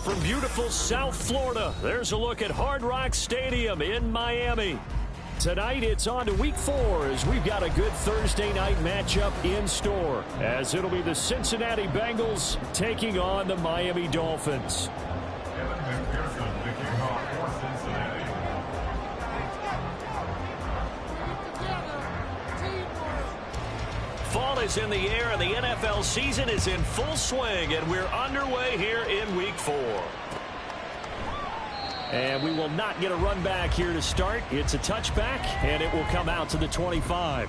from beautiful South Florida, there's a look at Hard Rock Stadium in Miami. Tonight, it's on to Week 4 as we've got a good Thursday night matchup in store, as it'll be the Cincinnati Bengals taking on the Miami Dolphins. Fall is in the air and the NFL season is in full swing, and we're underway here in Week 4. And we will not get a run back here to start. It's a touchback, and it will come out to the 25.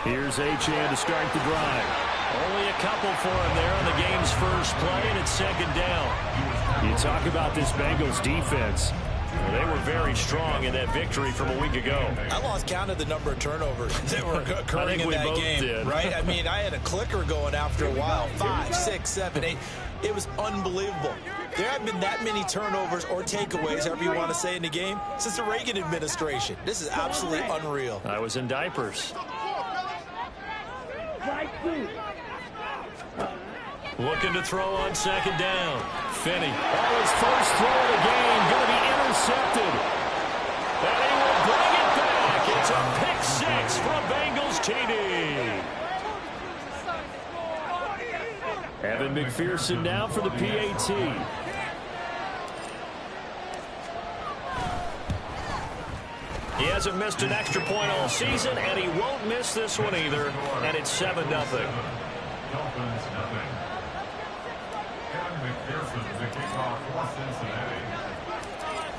Here's Achane to start the drive. Only a couple for him there on the game's first play, and it's second down. You talk about this Bengals defense. Well, they were very strong in that victory from a week ago. I lost count of the number of turnovers that were occurring in that game. Did. Right? I mean, I had a clicker going after a while. 5, 6, 7, 8. It was unbelievable. There haven't been that many turnovers or takeaways, however you want to say, in the game since the Reagan administration. This is absolutely unreal. I was in diapers. Looking to throw on second down. Finney. His first throw of the game going to be intercepted. And he will bring it back. It's a pick 6 for a Bengals TD. Evan McPherson now for the PAT. He hasn't missed an extra point all season, and he won't miss this one either. And it's 7-0.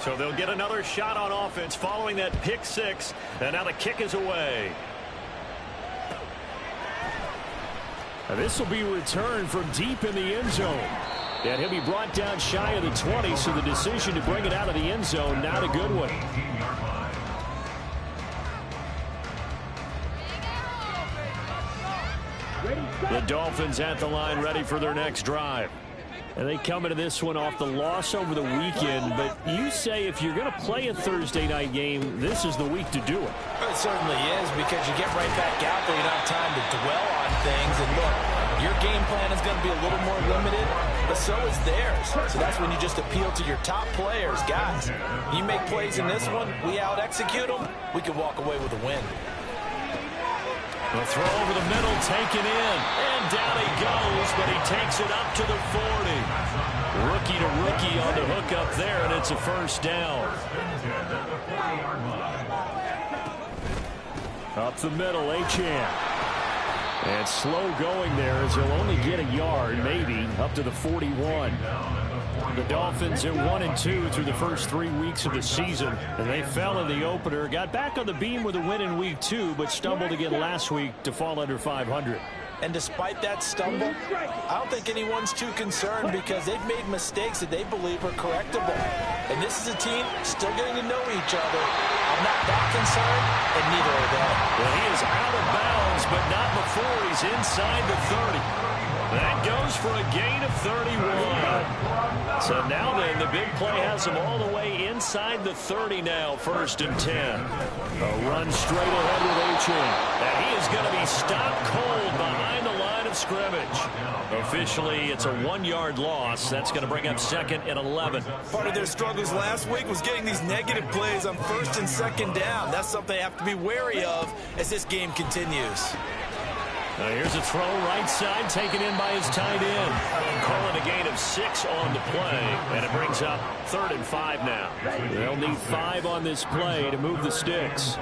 So they'll get another shot on offense following that pick 6, and now the kick is away. Now this will be returned from deep in the end zone. And he'll be brought down shy of the 20, so the decision to bring it out of the end zone, not a good one. The Dolphins at the line ready for their next drive. And they come into this one off the loss over the weekend. But you say if you're going to play a Thursday night game, this is the week to do it. It certainly is, because you get right back out there. You don't have time to dwell on things. And look, your game plan is going to be a little more limited, but so is theirs. So that's when you just appeal to your top players. Guys, you make plays in this one, we out-execute them, we could walk away with a win. The throw over the middle, taken in, and down he goes, but he takes it up to the 40. Rookie to rookie on the hook up there, and it's a first down. Up the middle, Achane. And slow going there as he'll only get a yard, maybe, up to the 41. The Dolphins at 1-2 through the first 3 weeks of the season, and they fell in the opener. Got back on the beam with a win in week 2, but stumbled again last week to fall under 500. And despite that stumble, I don't think anyone's too concerned, because they've made mistakes that they believe are correctable. And this is a team still getting to know each other. I'm not that concerned, and neither are they. Well, he is out of bounds, but not before he's inside the 30. That goes for a gain of 31. So now then, the big play has him all the way inside the 30 now, 1st and 10. A run straight ahead with Achane. And he is going to be stopped cold behind the line of scrimmage. Officially, it's a 1-yard loss. That's going to bring up 2nd and 11. Part of their struggles last week was getting these negative plays on 1st and 2nd down. That's something they have to be wary of as this game continues. Now here's a throw right side, taken in by his tight end. Calling a gain of 6 on the play, and it brings up 3rd and 5 now. They'll need 5 on this play to move the sticks.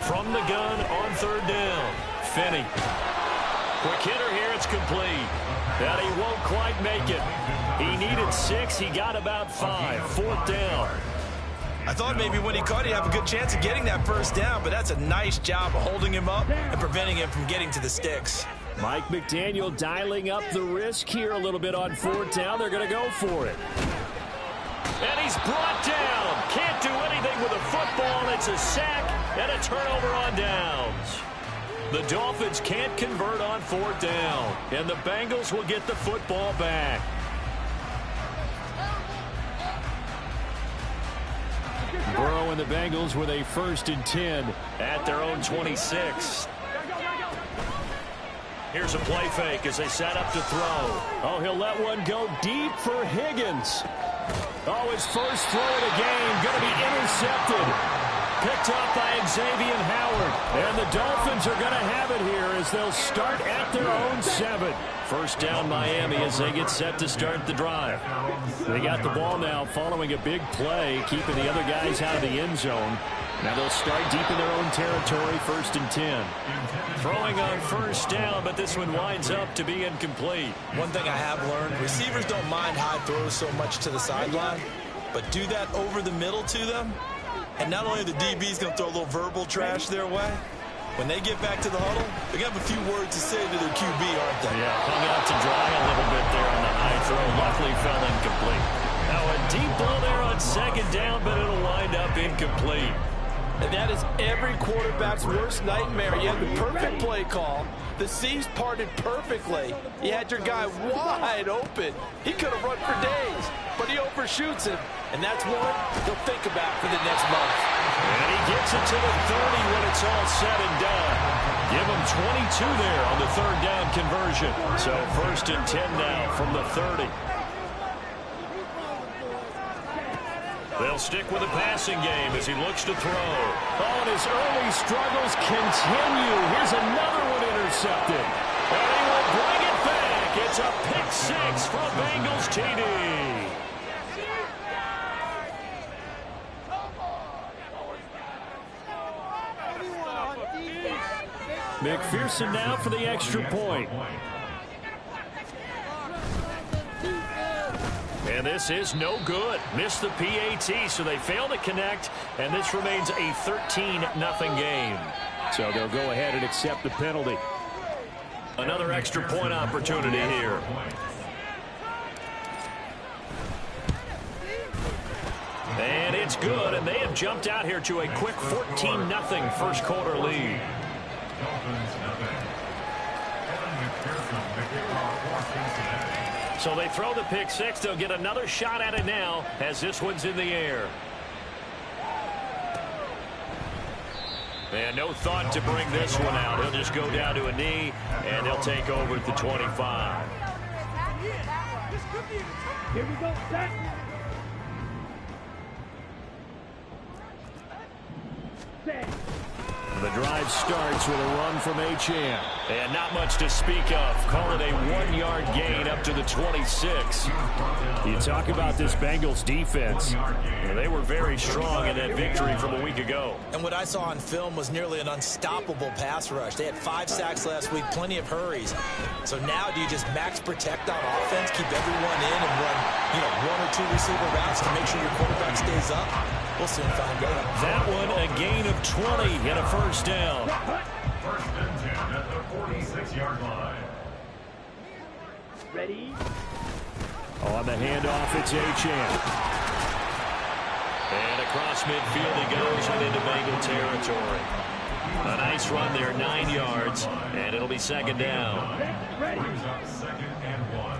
From the gun on 3rd down, Finney. Quick hitter here, it's complete. And he won't quite make it. He needed 6, he got about 5. 4th down. I thought maybe when he caught, he'd have a good chance of getting that 1st down, but that's a nice job of holding him up and preventing him from getting to the sticks. Mike McDaniel dialing up the risk here a little bit on 4th down. They're going to go for it. And he's brought down. Can't do anything with a football. It's a sack and a turnover on downs. The Dolphins can't convert on 4th down, and the Bengals will get the football back. Burrow and the Bengals with a 1st and 10 at their own 26. Here's a play fake as they set up to throw. Oh, he'll let one go deep for Higgins. Oh, his first throw of the game going to be intercepted. Picked up by Xavier Howard. And the Dolphins are going to have it here as they'll start at their own 7. 1st down Miami as they get set to start the drive. They got the ball now following a big play, keeping the other guys out of the end zone. Now they'll start deep in their own territory, 1st and 10. Throwing on 1st down, but this one winds up to be incomplete. One thing I have learned, receivers don't mind high throws so much to the sideline, but do that over the middle to them, and not only the DB's going to throw a little verbal trash their way, when they get back to the huddle, they're going to have a few words to say to their QB, aren't they? Yeah, hung out to dry a little bit there on the high throw. Luckily fell incomplete. Now a deep ball there on 2nd down, but it'll wind up incomplete. And that is every quarterback's worst nightmare. You had the perfect play call. The seams parted perfectly. You had your guy wide open. He could have run for days, but he overshoots him. And that's one he'll think about for the next month. And he gets it to the 30 when it's all said and done. Give him 22 there on the 3rd down conversion. So 1st and 10 now from the 30. They'll stick with the passing game as he looks to throw. Oh, and his early struggles continue. Here's another one intercepted. And he will bring it back. It's a pick 6 from Bengals TD. McPherson now for the extra point. And this is no good. Missed the PAT, so they fail to connect, and this remains a 13-0 game. So they'll go ahead and accept the penalty. Another extra point opportunity here. And it's good, and they have jumped out here to a quick 14-0 first quarter lead. So they throw the pick 6. They'll get another shot at it now as this one's in the air. And no thought to bring this one out. He'll just go down to a knee, and they'll take over at the 25. Here we go, set. The drive starts with a run from Achane. And not much to speak of. Call it a 1-yard gain up to the 26. You talk about this Bengals defense. They were very strong in that victory from a week ago. And what I saw on film was nearly an unstoppable pass rush. They had 5 sacks last week, plenty of hurries. So now do you just max protect on offense, keep everyone in and run, 1 or 2 receiver routes to make sure your quarterback stays up? We'll soon find out. That one a gain of 20 and a 1st down. 1st and 10 at the 46-yard line. Ready? On the handoff, it's Achane. And across midfield he goes and into Bengal territory. A nice run there, 9 yards, and it'll be 2nd down. Brings up 2nd and 1.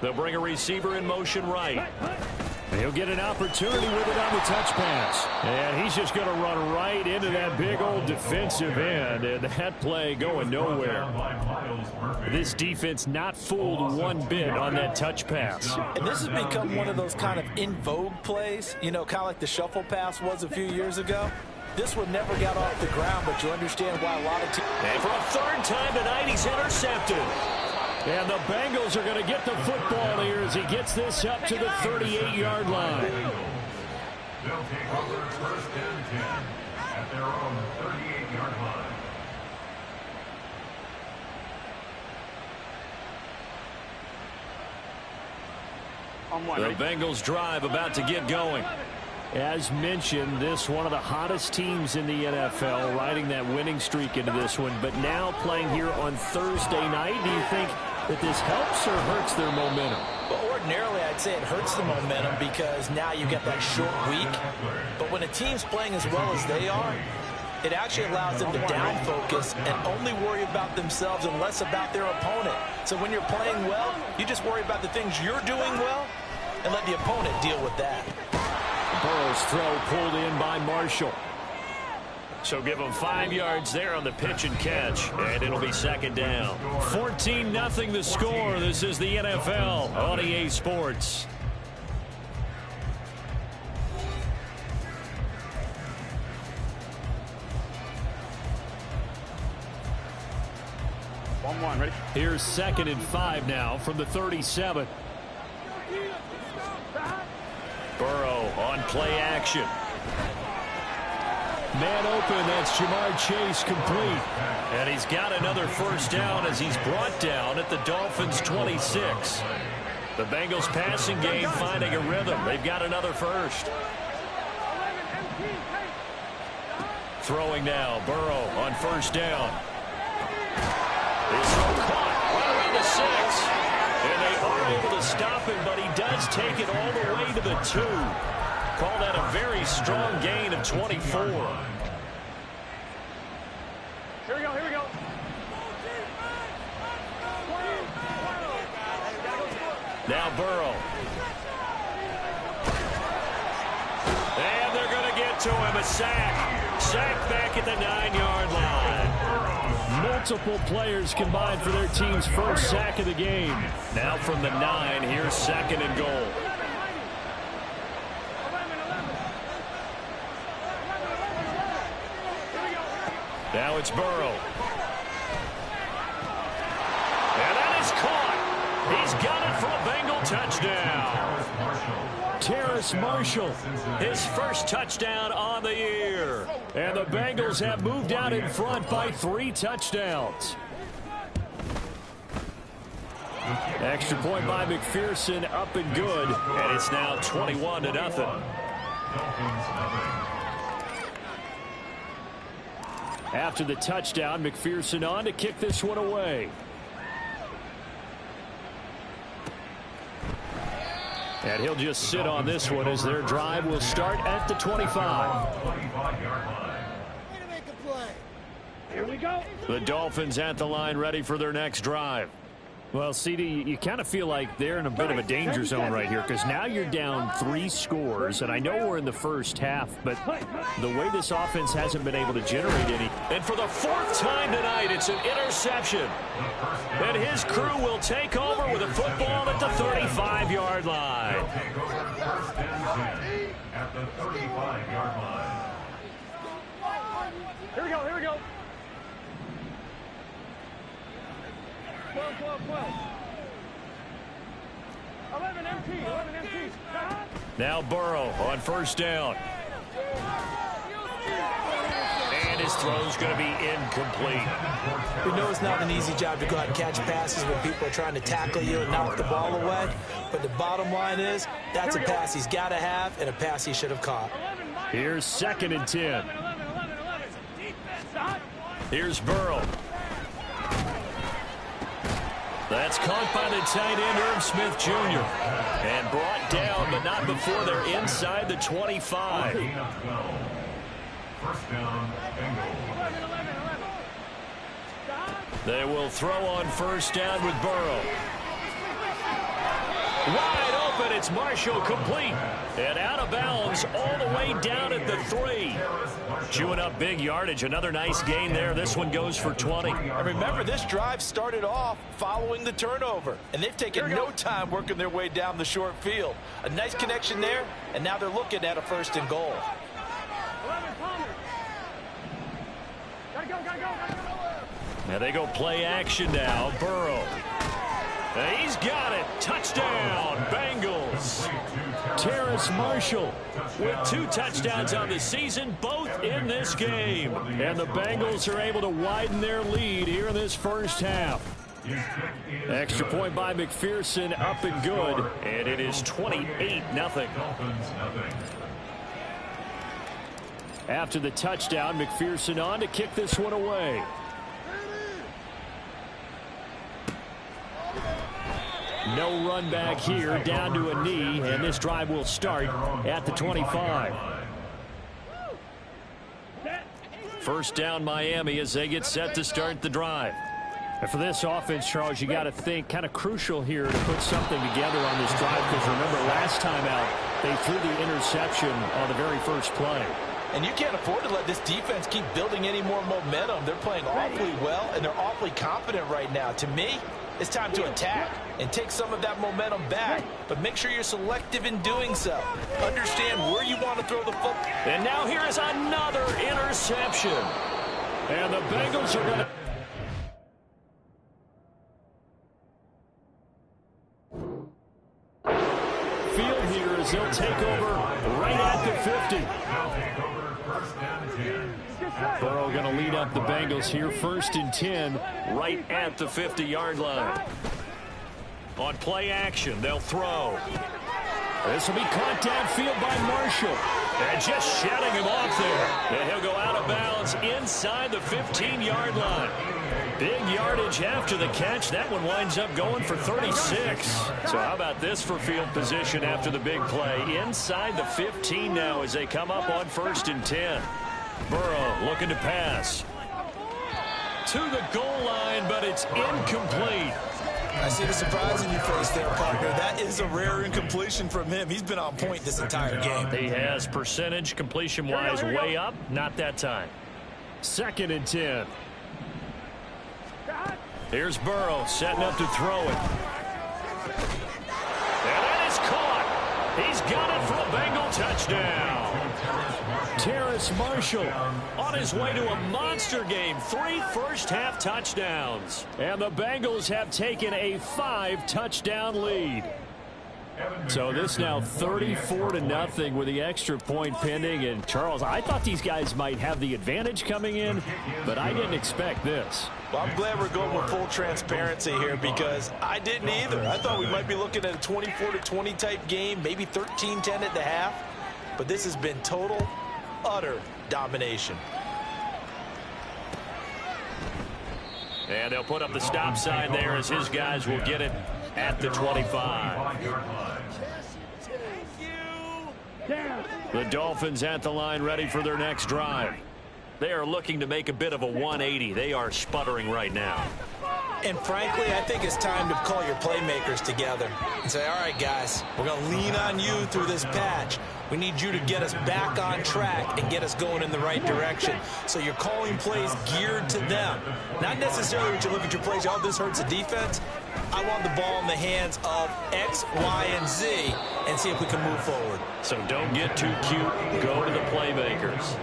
They'll bring a receiver in motion right. He'll get an opportunity with it on the touch pass. And he's just going to run right into that big old defensive end. And that play going nowhere. This defense not fooled one bit on that touch pass. And this has become one of those kind of in vogue plays, kind of like the shuffle pass was a few years ago. This one never got off the ground, but you understand why a lot of teams. And for a 3rd time tonight, he's intercepted. And the Bengals are going to get the football here as he gets this up to the 38-yard line. They'll take over 1st and 10 at their own 38-yard line. The Bengals drive about to get going. As mentioned, this one of the hottest teams in the NFL, riding that winning streak into this one, but now playing here on Thursday night. Do you think that this helps or hurts their momentum? Or ordinarily, I'd say it hurts the momentum because now you get that short week. But when a team's playing as well as they are, it actually allows them to down focus and only worry about themselves and less about their opponent. So when you're playing well, you just worry about the things you're doing well and let the opponent deal with that. Burrow's throw pulled in by Marshall. So give him 5 yards there on the pitch and catch, and it'll be second down. 14-0 the score. This is the NFL on EA Sports. Ready? Here's 2nd and 5 now from the 37. Burrow on play action. Man open, that's Jamar Chase complete. And he's got another first down as he's brought down at the Dolphins' 26. The Bengals passing game finding a rhythm. They've got another first. Throwing now, Burrow on first down. His throw caught right around the 6. And they are able to stop him, but he does take it all the way to the 2. Call that a very strong gain of 24. Here we go, here we go. Now Burrow. And they're going to get to him. A sack. Sack back at the 9-yard line. Multiple players combined for their team's first sack of the game. Now from the 9, here's 2nd and goal. Now it's Burrow. And that is caught. He's got it for a Bengal touchdown. Terrace Marshall, his first touchdown on the year. And the Bengals have moved out in front by 3 touchdowns. Extra point by McPherson, up and good. And it's now 21-0. After the touchdown, McPherson on to kick this one away. And he'll just sit on this one as their drive will start at the 25. Here we go. The Dolphins at the line ready for their next drive. Well, CD, you kind of feel like they're in a bit of a danger zone right here because now you're down 3 scores, and I know we're in the first half, but the way this offense hasn't been able to generate any. And for the 4th time tonight, it's an interception. And his crew will take over with a football at the 35-yard line. At the 35-yard line. Here we go, here we go. 12, 11 MT. Now Burrow on first down. And his throw's going to be incomplete. We know it's not an easy job to go out and catch passes when people are trying to tackle you and knock the ball away. But the bottom line is, that's a pass he's got to have and a pass he should have caught. Here's 2nd and 10. Here's Burrow. That's caught by the tight end, Irv Smith Jr. And brought down, but not before they're inside the 25. First down, Bengals. They will throw on first down with Burrow. Wide open, it's Marshall complete. And out of bounds all the way down at the 3. Chewing up big yardage. Another nice gain there. This one goes for 20. And remember, this drive started off following the turnover. And they've taken no time working their way down the short field. A nice connection there, and now they're looking at a 1st and goal. Now they go play action now. Burrow. He's got it. Touchdown, Bengals. Terrace Marshall with 2 touchdowns on the season, both in this game. And the Bengals are able to widen their lead here in this first half. Extra point by McPherson, up and good. And it is 28-0. After the touchdown, McPherson on to kick this one away. No run back here, down to a knee, and this drive will start at the 25. First down Miami as they get set to start the drive. And for this offense, Charles, you got to think kind of crucial here to put something together on this drive, because remember last time out they threw the interception on the very first play. And you can't afford to let this defense keep building any more momentum. They're playing awfully well, and they're awfully confident right now. To me, it's time to attack and take some of that momentum back, but make sure you're selective in doing so. Understand where you want to throw the football. And now here is another interception. And the Bengals are going to... Field here as they'll take over right at the 50. Burrow going to lead up the Bengals here, 1st and 10, right at the 50-yard line. On play action, they'll throw. This will be caught downfield by Marshall. And just shutting him off there. And he'll go out of bounds inside the 15-yard line. Big yardage after the catch. That one winds up going for 36. So how about this for field position after the big play? Inside the 15 now as they come up on 1st and 10. Burrow looking to pass. To the goal line, but it's incomplete. I see the surprise in your face there, partner. That is a rare incompletion from him. He's been on point this entire game. He has percentage completion-wise way up. Not that time. 2nd and 10. Here's Burrow setting up to throw it. And that is caught. He's got it for a Bengal touchdown. Terrace Marshall on his way to a monster game. 3 first-half touchdowns. And the Bengals have taken a 5-touchdown lead. So this now 34-0 with the extra point pending. And Charles, I thought these guys might have the advantage coming in, but I didn't expect this. Well, I'm glad we're going with full transparency here, because I didn't either. I thought we might be looking at a 24-20 type game, maybe 13-10 at the half. But this has been total, utter domination. And they'll put up the stop sign there as his guys will get it at the 25. The Dolphins at the line, ready for their next drive. They are looking to make a bit of a 180. They are sputtering right now. And frankly, I think it's time to call your playmakers together and say, all right, guys, we're going to lean on you through this patch. We need you to get us back on track and get us going in the right direction. So you're calling plays geared to them. Not necessarily when you look at your plays, oh, this hurts the defense. I want the ball in the hands of X, Y, and Z and see if we can move forward. So don't get too cute. Go to the playmakers.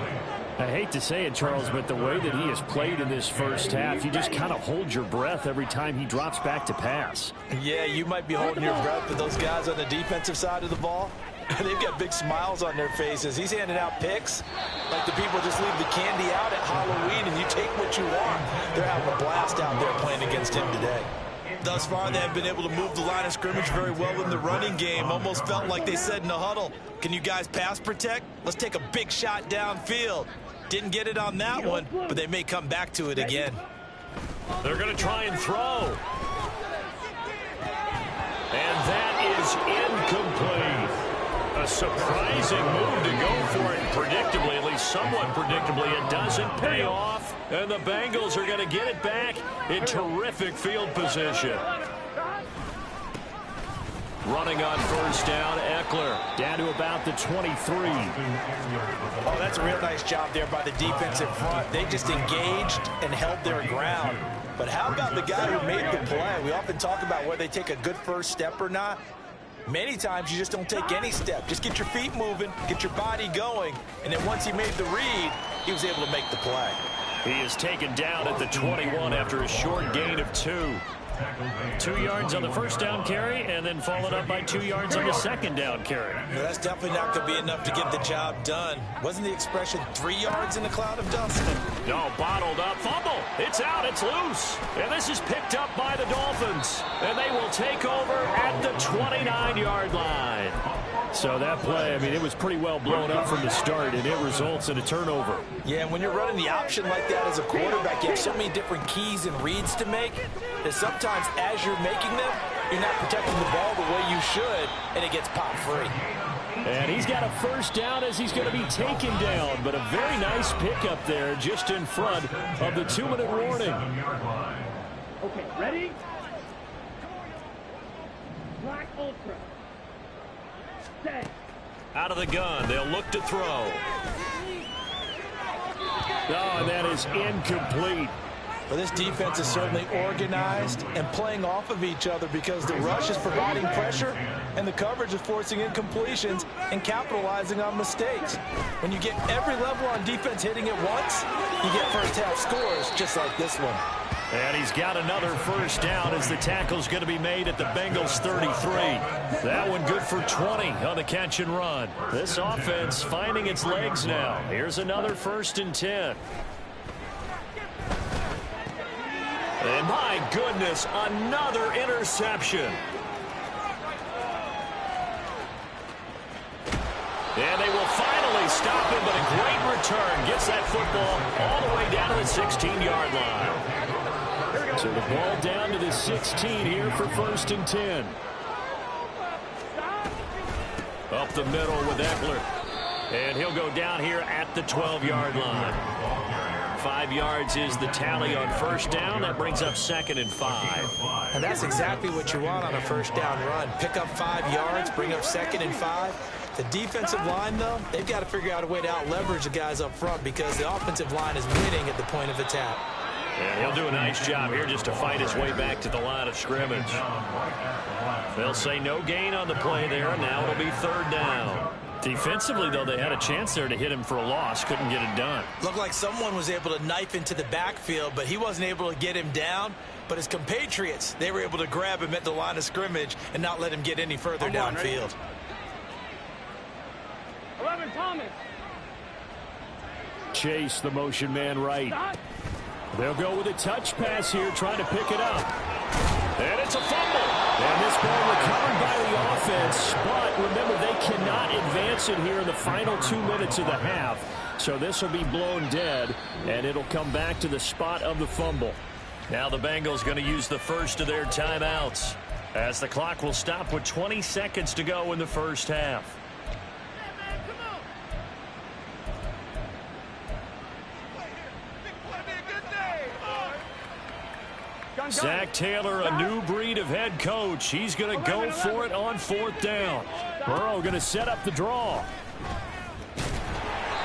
I hate to say it, Charles, but the way that he has played in this first half, you just kind of hold your breath every time he drops back to pass. Yeah, you might be holding your breath, but those guys on the defensive side of the ball, they've got big smiles on their faces. He's handing out picks like the people just leave the candy out at Halloween and you take what you want. They're having a blast out there playing against him today. Thus far, they have been able to move the line of scrimmage very well in the running game. Almost felt like they said in the huddle, can you guys pass protect? Let's take a big shot downfield. Didn't get it on that one, but they may come back to it again. They're going to try and throw. And that is incomplete. A surprising move to go for it. Predictably, at least somewhat predictably, it doesn't pay off. And the Bengals are going to get it back in terrific field position. Running on first down, Eckler down to about the 23. Oh, that's a real nice job there by the defensive front. They just engaged and held their ground. But how about the guy who made the play? We often talk about whether they take a good first step or not. Many times you just don't take any step. Just get your feet moving, get your body going, and then once he made the read, he was able to make the play. He is taken down at the 21 after a short gain of 2. 2 yards on the first down carry, and then followed up by 2 yards on the second down carry. No, that's definitely not going to be enough to get the job done. Wasn't the expression 3 yards in a cloud of dust? No, bottled up. Fumble. It's out. It's loose. And this is picked up by the Dolphins. And they will take over at the 29-yard line. So that play, I mean, it was pretty well blown up from the start, and it results in a turnover. Yeah, and when you're running the option like that as a quarterback, you have so many different keys and reads to make that sometimes as you're making them, you're not protecting the ball the way you should, and it gets popped free. And he's got a first down as he's going to be taken down. But a very nice pickup there just in front of the 2-minute warning. Okay, ready? Black Ultra. Stay. Out of the gun, they'll look to throw. Oh, and that is incomplete. Well, this defense is certainly organized and playing off of each other because the rush is providing pressure and the coverage is forcing incompletions and capitalizing on mistakes. When you get every level on defense hitting it once, you get first-half scores just like this one. And he's got another first down as the tackle's going to be made at the Bengals 33. That one good for 20 on the catch and run. This offense finding its legs now. Here's another 1st and 10. And my goodness, another interception. And they will finally stop him, but a great return. Gets that football all the way down to the 16-yard line. So the ball down to the 16 here for 1st and 10. Up the middle with Eckler. And he'll go down here at the 12-yard line. 5 yards is the tally on first down. That brings up 2nd and 5. And that's exactly what you want on a first down run. Pick up 5 yards, bring up 2nd and 5. The defensive line, though, they've got to figure out a way to out-leverage the guys up front because the offensive line is winning at the point of attack. And he'll do a nice job here just to fight his way back to the line of scrimmage. They'll say no gain on the play there. Now it'll be 3rd down. Defensively, though, they had a chance there to hit him for a loss. Couldn't get it done. Looked like someone was able to knife into the backfield, but he wasn't able to get him down. But his compatriots, they were able to grab him at the line of scrimmage and not let him get any further downfield. 11 Thomas. Chase, the motion man right. They'll go with a touch pass here, trying to pick it up. And it's a fumble. And this ball recovered by the offense. But remember, they cannot advance it here in the final 2 minutes of the half. So this will be blown dead, and it'll come back to the spot of the fumble. Now the Bengals going to use the first of their timeouts, as the clock will stop with 20 seconds to go in the first half. Zach Taylor, a new breed of head coach. He's going to go for it on 4th down. Burrow going to set up the draw.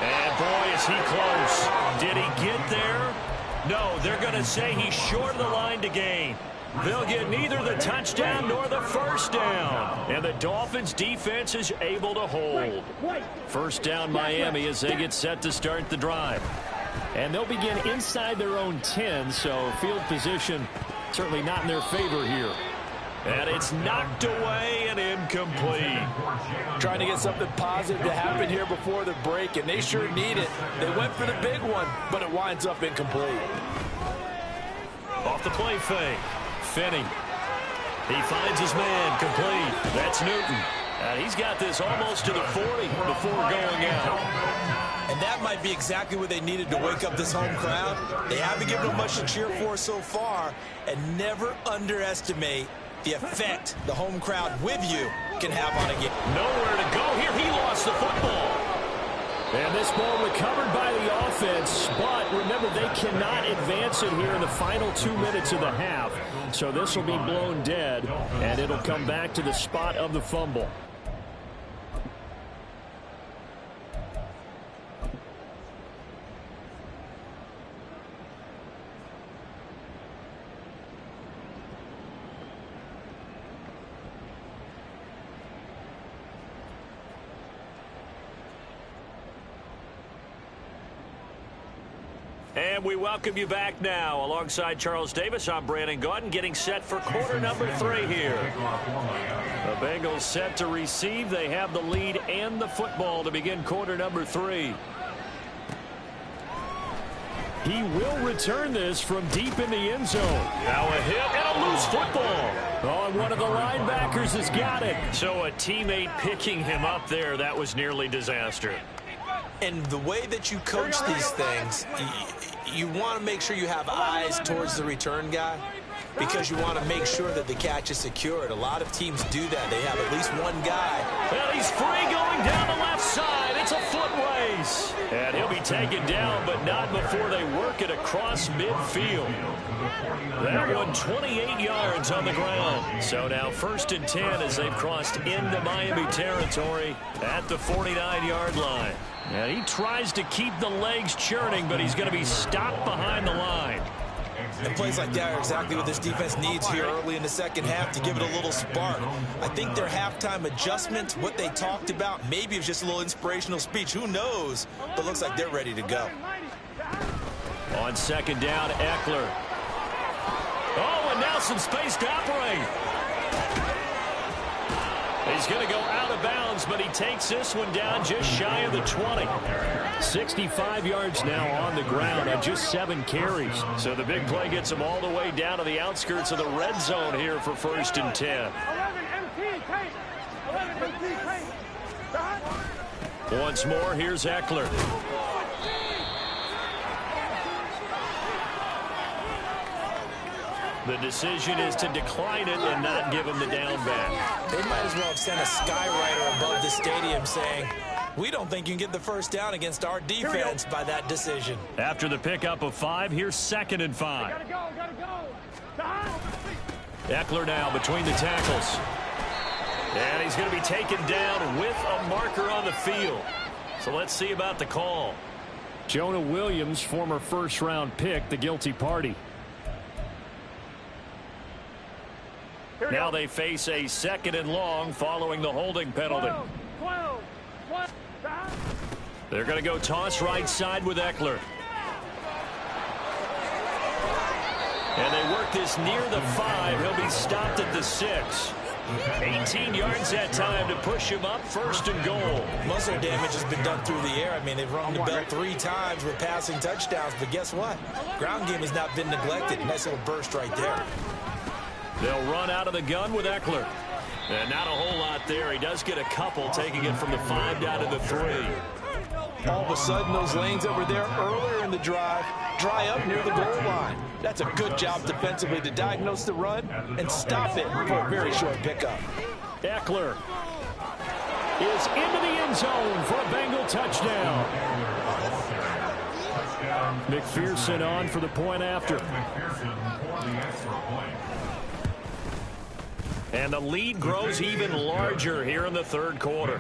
And boy, is he close. Did he get there? No, they're going to say he's short of the line to gain. They'll get neither the touchdown nor the first down. And the Dolphins defense is able to hold. First down Miami as they get set to start the drive. And they'll begin inside their own 10, so field position certainly not in their favor here. And it's knocked away and incomplete. Trying to get something positive to happen here before the break, and they sure need it. They went for the big one, but it winds up incomplete. Off the play fake. Finney. He finds his man complete. That's Newton. And he's got this almost to the 40 before going out. And that might be exactly what they needed to wake up this home crowd. They haven't given them much to cheer for so far, and never underestimate the effect the home crowd with you can have on a game. Nowhere to go here. He lost the football. And this ball recovered by the offense, but remember, they cannot advance it here in the final 2 minutes of the half. So this will be blown dead, and it'll come back to the spot of the fumble. And we welcome you back now. Alongside Charles Davis, I'm Brandon Gaudin, getting set for quarter number 3 here. The Bengals set to receive. They have the lead and the football to begin quarter number 3. He will return this from deep in the end zone. Now a hit and a loose football. Oh, and one of the linebackers has got it. So a teammate picking him up there. That was nearly disaster. And the way that you coach these things, you want to make sure you have eyes towards the return guy. because you want to make sure that the catch is secured. A lot of teams do that. They have at least one guy. Well, he's free going down the left side. It's a foot race. And he'll be taken down, but not before they work it across midfield. That one 28 yards on the ground. So now 1st and 10 as they've crossed into Miami territory at the 49-yard line. And he tries to keep the legs churning, but he's going to be stopped behind the line. And plays like that are exactly what this defense needs here early in the second half to give it a little spark. I think their halftime adjustment, what they talked about, maybe it was just a little inspirational speech. Who knows? But looks like they're ready to go. On 2nd down, Eckler. Oh, and now some space to operate. He's going to go out of bounds, but he takes this one down just shy of the 20. 65 yards now on the ground on just 7 carries. So the big play gets him all the way down to the outskirts of the red zone here for 1st and 10. 11 MT, Once more, here's Eckler. The decision is to decline it and not give him the down back. They might as well have sent a skywriter above the stadium saying, we don't think you can get the first down against our defense by that decision. After the pickup of 5, here's 2nd and 5. gotta go. Eckler now between the tackles. And he's going to be taken down with a marker on the field. So let's see about the call. Jonah Williams, former first-round pick, the guilty party. Now they face a 2nd and long following the holding penalty. 12. They're going to go toss right side with Eckler. And they work this near the 5. He'll be stopped at the 6. 18 yards that time to push him up 1st and goal. Most of their damage has been done through the air. I mean, they've rung the bell 3 times with passing touchdowns. But guess what? Ground game has not been neglected. Nice little burst right there. They'll run out of the gun with Eckler. And not a whole lot there. He does get a couple, taking it from the 5 down to the 3. All of a sudden, those lanes that were there earlier in the drive dry up near the goal line. That's a good job defensively to diagnose the run and stop it for a very short pickup. Eckler is into the end zone for a Bengal touchdown. McPherson on for the point after. And the lead grows even larger here in the 3rd quarter.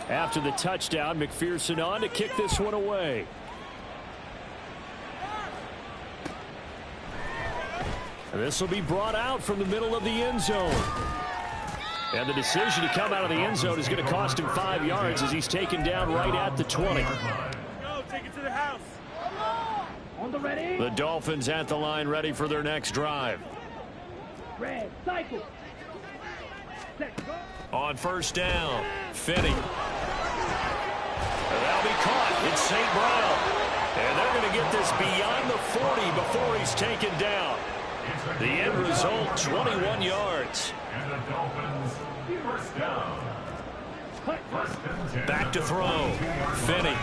After the touchdown, McPherson on to kick this one away. And this will be brought out from the middle of the end zone. And the decision to come out of the end zone is going to cost him 5 yards as he's taken down right at the 20. Go, take it to the house. On the ready. The Dolphins at the line, ready for their next drive. Red, cycle. On 1st down, Finney. That'll be caught. It's St. Brown. And they're going to get this beyond the 40 before he's taken down. The end result, 21 yards. And the Dolphins, 1st down. 1st and 10. Back to throw. Finney.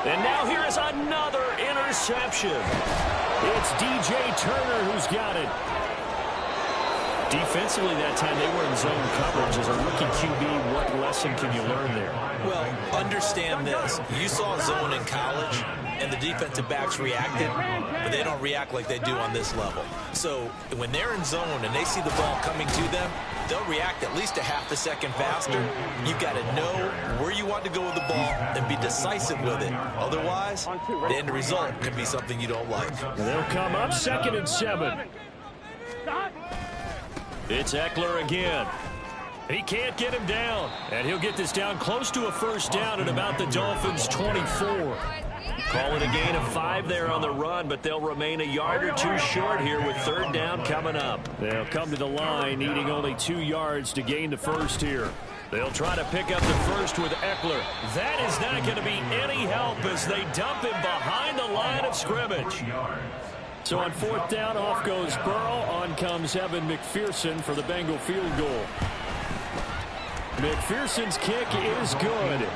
And now here is another interception. It's DJ Turner who's got it. Defensively that time they were in zone coverage. As a rookie QB, what lesson can you learn there? Well, understand this. You saw zone in college, and the defensive backs reacted, but they don't react like they do on this level. So when they're in zone and they see the ball coming to them, they'll react at least a half a second faster. You've got to know where you want to go with the ball and be decisive with it. Otherwise, the end result can be something you don't like. They'll come up 2nd and 7. It's Eckler again. He can't get him down. And he'll get this down close to a 1st down at about the Dolphins' 24. Call it a gain of 5 there on the run, but they'll remain a yard or 2 short here with 3rd down coming up. They'll come to the line needing only 2 yards to gain the 1st here. They'll try to pick up the 1st with Eckler. That is not going to be any help as they dump him behind the line of scrimmage. So on 4th down, off goes Burrow. On comes Evan McPherson for the Bengal field goal. McPherson's kick is good.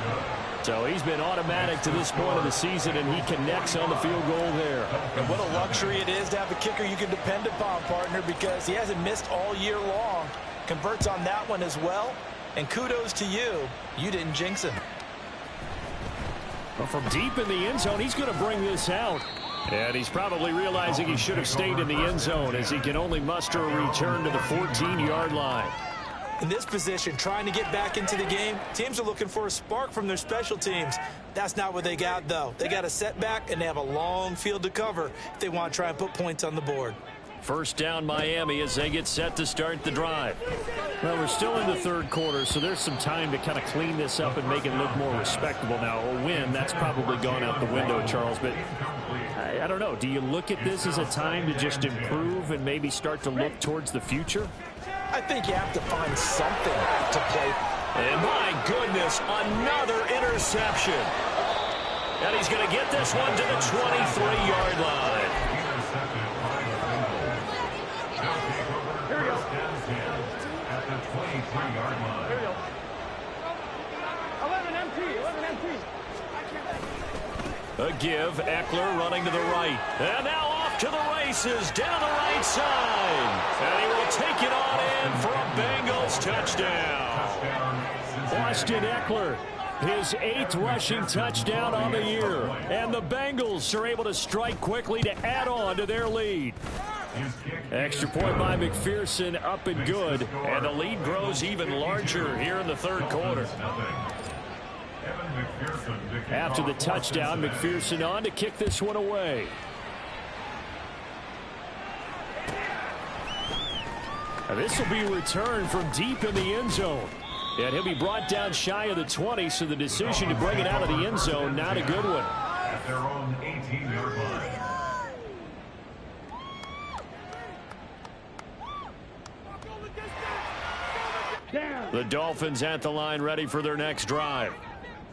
So he's been automatic to this point of the season, and he connects on the field goal there. And what a luxury it is to have a kicker you can depend upon, partner, because he hasn't missed all year long. Converts on that one as well. And kudos to you. You didn't jinx him. Well, from deep in the end zone, he's going to bring this out. And he's probably realizing he should have stayed in the end zone as he can only muster a return to the 14-yard line. In this position, trying to get back into the game, teams are looking for a spark from their special teams. That's not what they got, though. They got a setback, and they have a long field to cover if they want to try and put points on the board. First down, Miami, as they get set to start the drive. Well, we're still in the third quarter, so there's some time to kind of clean this up and make it look more respectable now. A win, that's probably gone out the window, Charles, but I don't know. Do you look at this as a time to just improve and maybe start to look towards the future? I think you have to find something to play. And my goodness, another interception. And he's going to get this one to the 23-yard line. Here we go. At the 23-yard line. Here we go. 11 empty. A give, Eckler running to the right. And now off to the races, down the right side. And he will take it on in for a Bengals touchdown. Austin Eckler, his 8th rushing touchdown on the year. And the Bengals are able to strike quickly to add on to their lead. Extra point by McPherson, up and good. And the lead grows even larger here in the third quarter. After the touchdown, McPherson on to kick this one away. Now this will be returned from deep in the end zone. And he'll be brought down shy of the 20, so the decision to bring it out of the end zone, not a good one. At their own 18-yard line. The Dolphins at the line, ready for their next drive.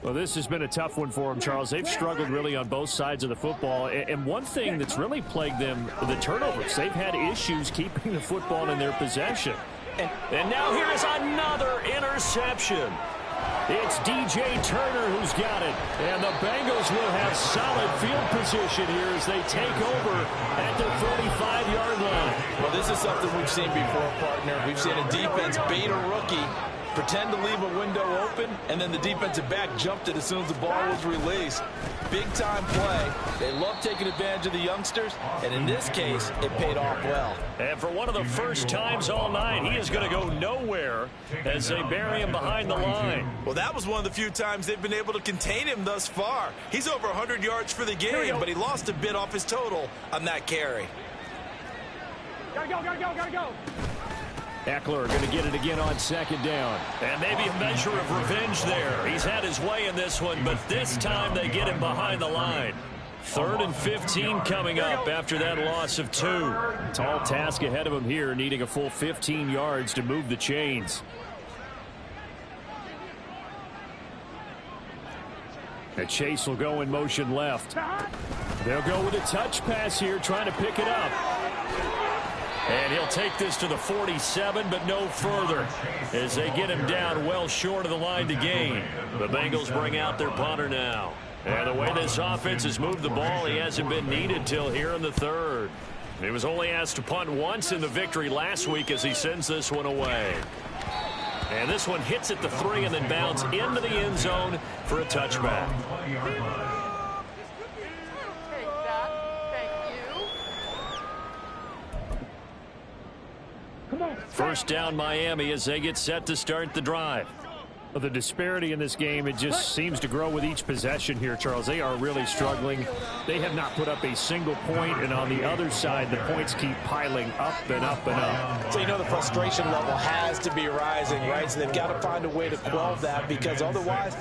Well, this has been a tough one for them, Charles. They've struggled really on both sides of the football. And one thing that's really plagued them, the turnovers. They've had issues keeping the football in their possession. And now here is another interception. It's DJ Turner who's got it. And the Bengals will have solid field position here as they take over at their 45-yard line. Well, this is something we've seen before, partner. We've seen a defense bait a rookie, pretend to leave a window open, and then the defensive back jumped it as soon as the ball was released. Big-time play. They love taking advantage of the youngsters, and in this case, it paid off well. And for one of the first times all night, he is going to go nowhere as they bury him behind the line. Well, that was one of the few times they've been able to contain him thus far. He's over 100 yards for the game, but he lost a bit off his total on that carry. Gotta go. Eckler going to get it again on second down. And maybe a measure of revenge there. He's had his way in this one, but this time they get him behind the line. 3rd and 15 coming up after that loss of 2. Tall task ahead of him here, needing a full 15 yards to move the chains. And Chase will go in motion left. They'll go with a touch pass here, trying to pick it up. And he'll take this to the 47, but no further as they get him down well short of the line to gain. The Bengals bring out their punter now. And the way this offense has moved the ball, he hasn't been needed till here in the 3rd. He was only asked to punt once in the victory last week as he sends this one away. And this one hits at the 3 and then bounds into the end zone for a touchback. First down, Miami, as they get set to start the drive. Well, the disparity in this game, it just seems to grow with each possession here, Charles. They are really struggling. They have not put up a single point, and on the other side, the points keep piling up and up and up. So you know the frustration level has to be rising, right? So they've got to find a way to quell that, because otherwise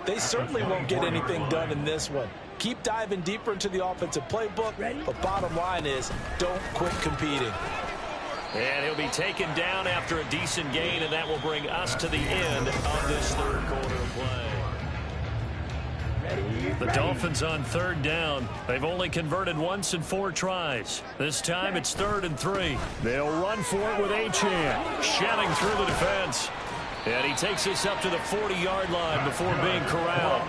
they certainly won't get anything done in this one. Keep diving deeper into the offensive playbook, but bottom line is don't quit competing. And he'll be taken down after a decent gain, and that will bring us to the end of this 3rd quarter of play. The Dolphins on 3rd down. They've only converted once in 4 tries. This time it's 3rd and 3. They'll run for it with Achane. Shanning through the defense. And he takes us up to the 40-yard line before being corralled.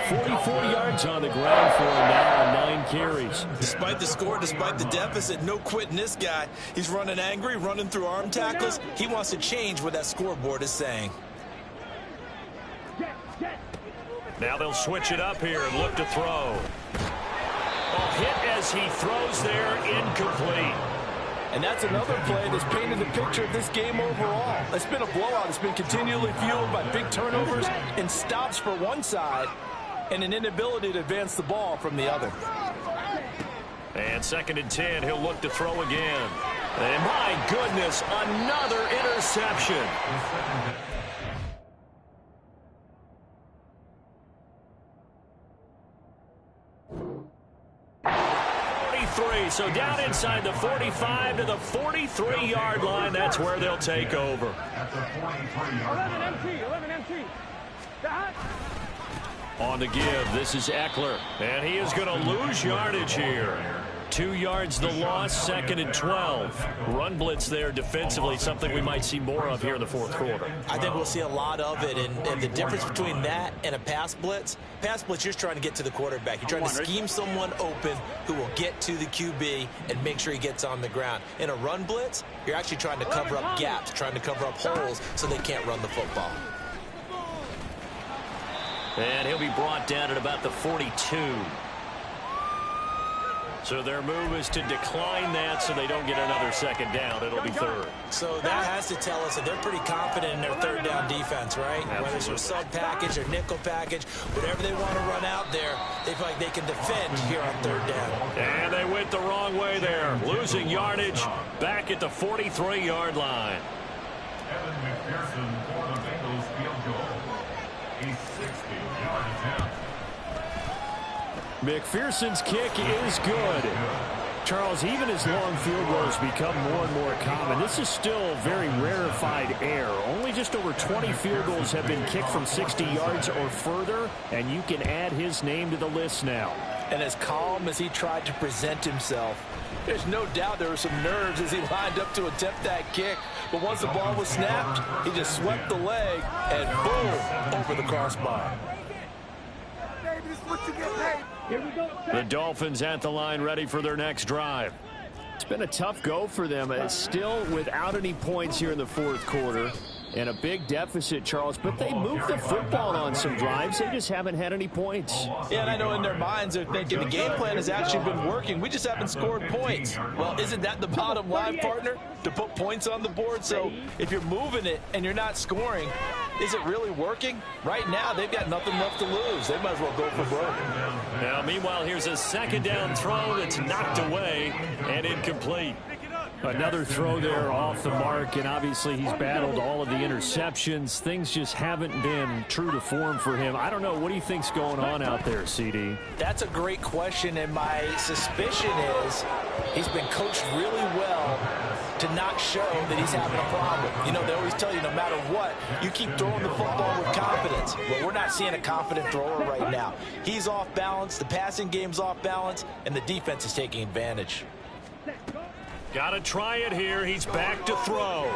44 yards on the ground for him now on 9 carries. Despite the score, despite the deficit, no quitting this guy. He's running angry, running through arm tackles. He wants to change what that scoreboard is saying. Now they'll switch it up here and look to throw. A hit as he throws there, incomplete. And that's another play that's painted the picture of this game overall. It's been a blowout. It's been continually fueled by big turnovers and stops for one side and an inability to advance the ball from the other. And 2nd and 10, he'll look to throw again. And my goodness, another interception. So down inside the 45 to the 43-yard line. That's where they'll take over. At the 43-yard line. 11 MT. On the give, this is Eckler. And he is going to lose yardage here. 2 yards the loss, 2nd and 12. Run blitz there defensively, something we might see more of here in the 4th quarter. I think we'll see a lot of it, and the difference between that and a pass blitz, you're just trying to get to the quarterback. You're trying to scheme someone open who will get to the QB and make sure he gets on the ground. In a run blitz, you're actually trying to cover up gaps, trying to cover up holes so they can't run the football. And he'll be brought down at about the 42. So their move is to decline that so they don't get another 2nd down. It'll be 3rd. So that has to tell us that they're pretty confident in their 3rd down defense, right? Absolutely. Whether it's a sub package or nickel package, whatever they want to run out there, they feel like they can defend here on 3rd down. And they went the wrong way there. Losing yardage back at the 43-yard line. Evan McPherson for the Bengals field goal. A 60-yard attempt. McPherson's kick is good. Charles, even as long field goals become more and more common, this is still very rarefied air. Only just over 20 field goals have been kicked from 60 yards or further, and you can add his name to the list now. And as calm as he tried to present himself, there's no doubt there were some nerves as he lined up to attempt that kick. But once the ball was snapped, he just swept the leg and boom, over the crossbar. The Dolphins at the line, ready for their next drive. It's been a tough go for them. It's still without any points here in the 4th quarter. And a big deficit, Charles, but they moved the football on some drives. They just haven't had any points. Yeah, and I know in their minds they're thinking the game plan has actually been working. We just haven't scored points. Well, isn't that the bottom line, partner? To put points on the board? So if you're moving it and you're not scoring, is it really working? Right now, they've got nothing left to lose. They might as well go for broke. Now, meanwhile, here's a 2nd down throw that's knocked away and incomplete. Another throw there off the mark, and obviously he's battled all of the interceptions. Things just haven't been true to form for him. I don't know. What do you think's going on out there, CD? That's a great question, and my suspicion is he's been coached really well to not show that he's having a problem. You know, they always tell you no matter what, you keep throwing the football with confidence. Well, we're not seeing a confident thrower right now. He's off balance, the passing game's off balance, and the defense is taking advantage. Got to try it here. He's back to throw.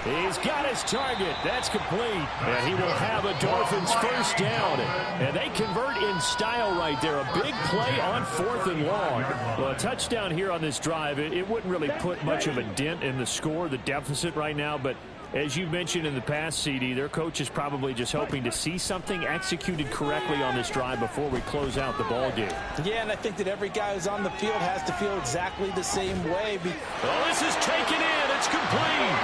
He's got his target. That's complete. And he will have a Dolphins 1st down. And they convert in style right there. A big play on 4th and long. Well, a touchdown here on this drive, it wouldn't really put much of a dent in the score, the deficit right now, but as you mentioned in the past, CD, their coach is probably just hoping to see something executed correctly on this drive before we close out the ball game. Yeah, and I think that every guy who's on the field has to feel exactly the same way. Oh, this is taken in. It's complete.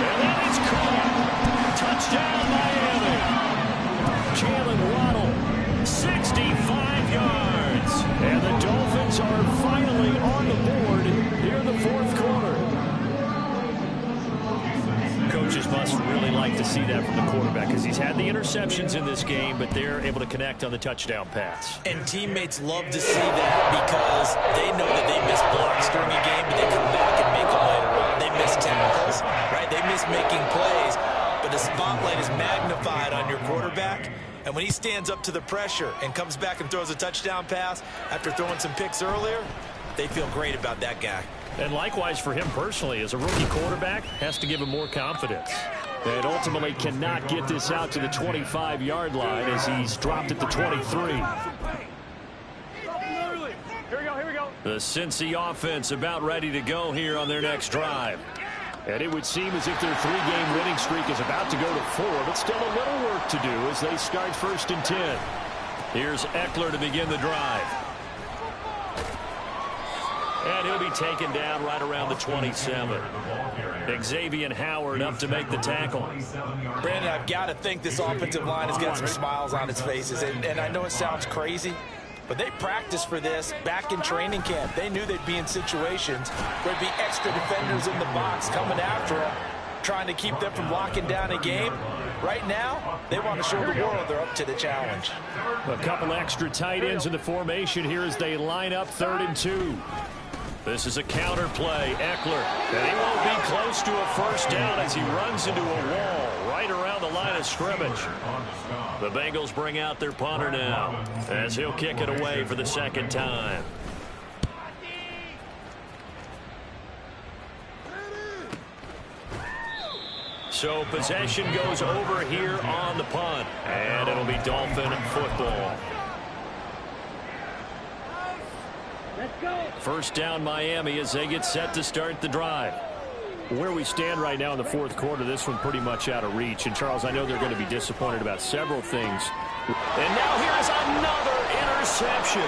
And then it's caught. Touchdown, Miami. Jalen Waddle, 65 yards. And the Dolphins are finally on the board here in the 4th quarter. Coaches must really like to see that from the quarterback because he's had the interceptions in this game, but they're able to connect on the touchdown pass. And teammates love to see that because they know that they miss blocks during a game, but they come back and make them later on. They miss tackles, right? They miss making plays, but the spotlight is magnified on your quarterback. And when he stands up to the pressure and comes back and throws a touchdown pass after throwing some picks earlier, they feel great about that guy. And likewise for him personally, as a rookie quarterback, has to give him more confidence. And ultimately cannot get this out to the 25-yard line as he's dropped at the 23. Here we go. The Cincy offense about ready to go here on their next drive. And it would seem as if their 3-game winning streak is about to go to 4, but still a little work to do as they start 1st and 10. Here's Eckler to begin the drive. And he'll be taken down right around the 27. Xavier Howard up to make the tackle. Brandon, I've got to think this offensive line has got some smiles on its faces. And I know it sounds crazy, but they practiced for this back in training camp. They knew they'd be in situations where there'd be extra defenders in the box coming after them, trying to keep them from locking down a game. Right now, they want to show the world they're up to the challenge. A couple extra tight ends in the formation here as they line up 3rd and 2. This is a counter play. Eckler, and he won't be close to a 1st down as he runs into a wall right around the line of scrimmage. The Bengals bring out their punter now as he'll kick it away for the 2nd time. So possession goes over here on the punt, and it'll be Dolphin football. Let's go. 1st down Miami as they get set to start the drive. Where we stand right now in the 4th quarter, this one pretty much out of reach. And, Charles, I know they're going to be disappointed about several things. And now here's another interception.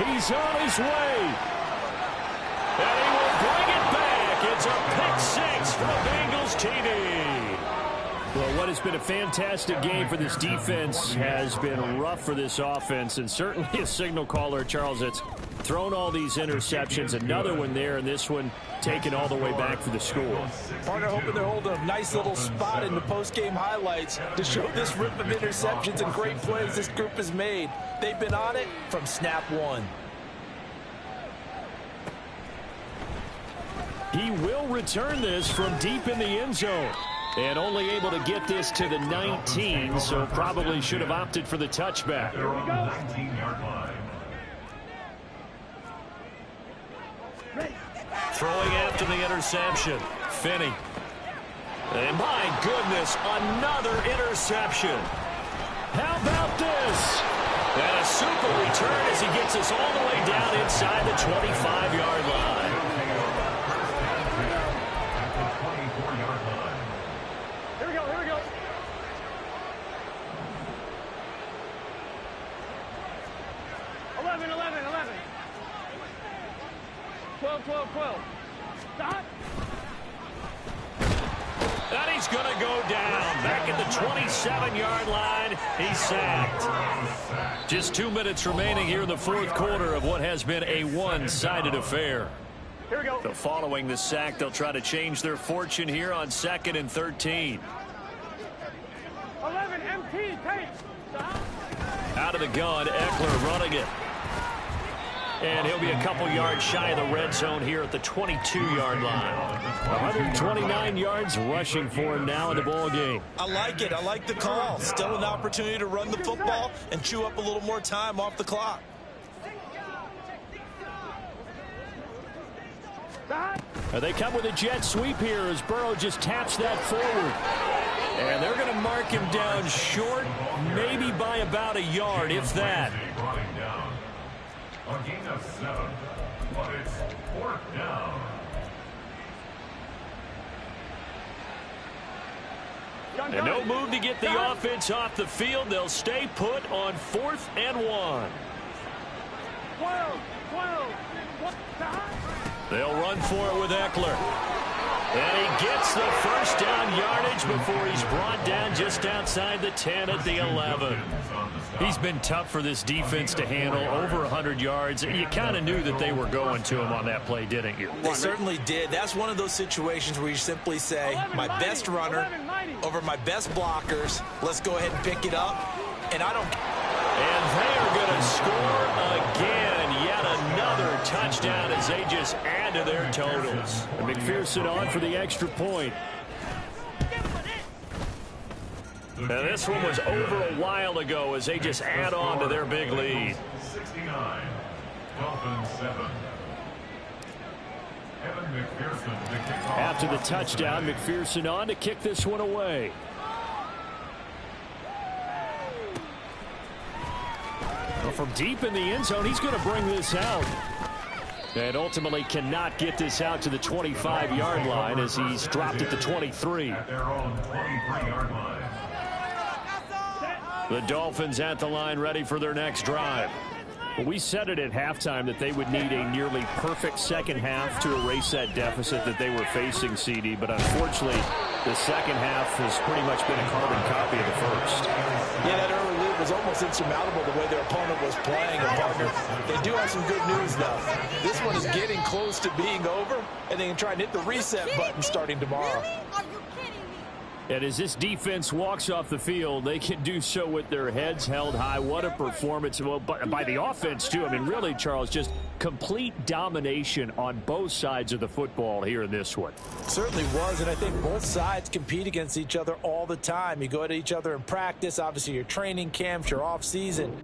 He's on his way. And he will bring it back. It's a pick 6 for the Bengals TD. Well, what has been a fantastic game for this defense has been rough for this offense, and certainly a signal caller, Charles, that's thrown all these interceptions. Another one there, and this one taken all the way back for the score. Partner hoping they're holding a nice little spot in the post-game highlights to show this rip of interceptions and great plays this group has made. They've been on it from snap 1. He will return this from deep in the end zone. And only able to get this to the 19, so probably should have opted for the touchback. They're on the 19-yard line. Throwing after the interception, Finney. And my goodness, another interception. How about this? And a super return as he gets us all the way down inside the 25-yard line. Here we go. 11. 12. Stop. And he's going to go down. Back at the 27-yard line. He's sacked. Just 2 minutes remaining here in the 4th quarter of what has been a one-sided affair. Here we go. So following the sack, they'll try to change their fortune here on 2nd and 13. 11 MT tape. Stop. Out of the gun, Eckler running it. And he'll be a couple yards shy of the red zone here at the 22-yard line. 129 yards rushing for him now in the ball game. I like it. I like the call. Still an opportunity to run the football and chew up a little more time off the clock. They come with a jet sweep here as Burrow just taps that forward. And they're going to mark him down short, maybe by about a yard, if that. A gain of 7, but it's 4th down. And no move to get the offense off the field. They'll stay put on 4th and 1. 12. They'll run for it with Eckler. And he gets the 1st down yardage before he's brought down just outside the 10 at the 11. He's been tough for this defense to handle, over 100 yards. You kind of knew that they were going to him on that play, didn't you? They certainly did. That's one of those situations where you simply say, my best runner over my best blockers. Let's go ahead and pick it up. And I don't... And they are going to score again. Yet another touchdown as they just add to their totals. And McPherson on for the extra point. And this one was over a while ago as they just add on to their big lead. 69. Dolphins 7. After the touchdown, McPherson on to kick this one away. Well, from deep in the end zone, he's going to bring this out. And ultimately cannot get this out to the 25-yard line as he's dropped at the 23. At their own 23-yard line. The Dolphins at the line ready for their next drive. We said it at halftime that they would need a nearly perfect second half to erase that deficit that they were facing, CD. But unfortunately, the second half has pretty much been a carbon copy of the first. Yeah, that early lead was almost insurmountable the way their opponent was playing. And partner, they do have some good news, though. This one is getting close to being over, and they can try and hit the reset button starting tomorrow. And as this defense walks off the field, they can do so with their heads held high. What a performance. Well, by the offense, too. I mean, really, Charles, just complete domination on both sides of the football here in this one. Certainly was, and I think both sides compete against each other all the time. You go at each other in practice, obviously your training camps, your off season.